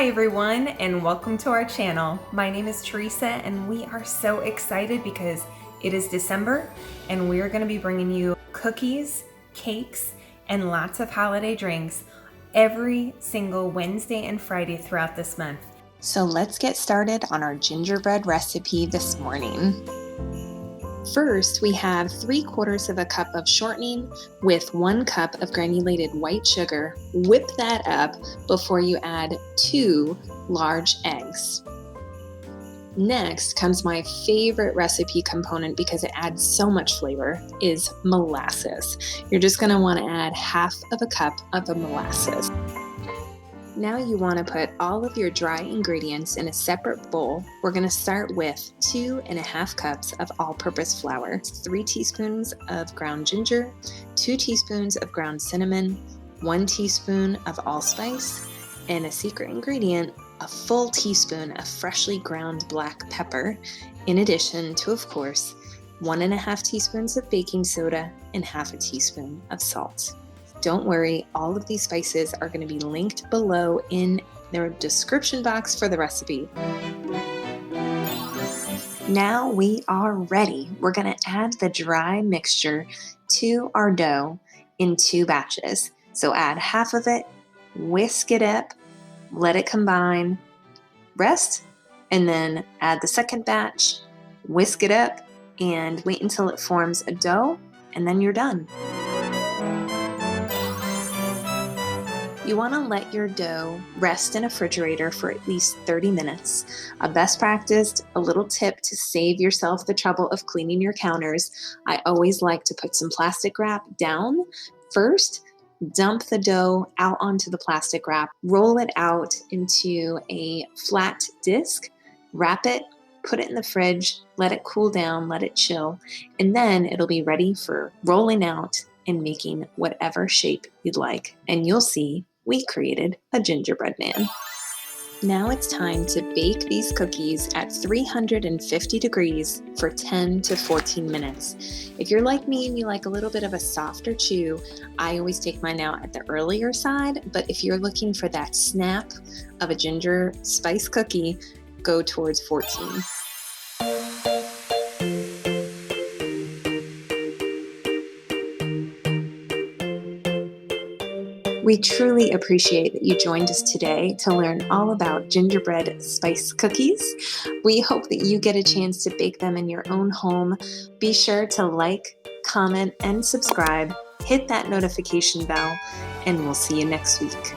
Hi everyone, and welcome to our channel. My name is Theresa and we are so excited because it is December and we're going to be bringing you cookies, cakes, and lots of holiday drinks every single Wednesday and Friday throughout this month. So let's get started on our gingerbread recipe this morning. First, we have 3/4 of a cup of shortening with 1 cup of granulated white sugar. Whip that up before you add 2 large eggs. Next comes my favorite recipe component because it adds so much flavor, is molasses. You're just going to want to add 1/2 of a cup of the molasses. Now you want to put all of your dry ingredients in a separate bowl. We're going to start with 2½ cups of all-purpose flour, 3 teaspoons of ground ginger, 2 teaspoons of ground cinnamon, 1 teaspoon of allspice, and a secret ingredient, a full teaspoon of freshly ground black pepper, in addition to, of course, 1½ teaspoons of baking soda and 1/2 teaspoon of salt. Don't worry, all of these spices are going to be linked below in their description box for the recipe. Now we are ready. We're going to add the dry mixture to our dough in 2 batches. So add 1/2 of it, whisk it up, let it combine, rest, and then add the second batch, whisk it up, and wait until it forms a dough, and then you're done. You want to let your dough rest in a refrigerator for at least 30 minutes. A best practice, a little tip to save yourself the trouble of cleaning your counters, I always like to put some plastic wrap down first, dump the dough out onto the plastic wrap, roll it out into a flat disc, wrap it, put it in the fridge, let it cool down, let it chill, and then it'll be ready for rolling out and making whatever shape you'd like. And you'll see we created a gingerbread man. Now it's time to bake these cookies at 350 degrees for 10 to 14 minutes. If you're like me and you like a little bit of a softer chew, I always take mine out at the earlier side, but if you're looking for that snap of a ginger spice cookie, go towards 14. We truly appreciate that you joined us today to learn all about gingerbread spice cookies. We hope that you get a chance to bake them in your own home. Be sure to like, comment, and subscribe. Hit that notification bell, and we'll see you next week.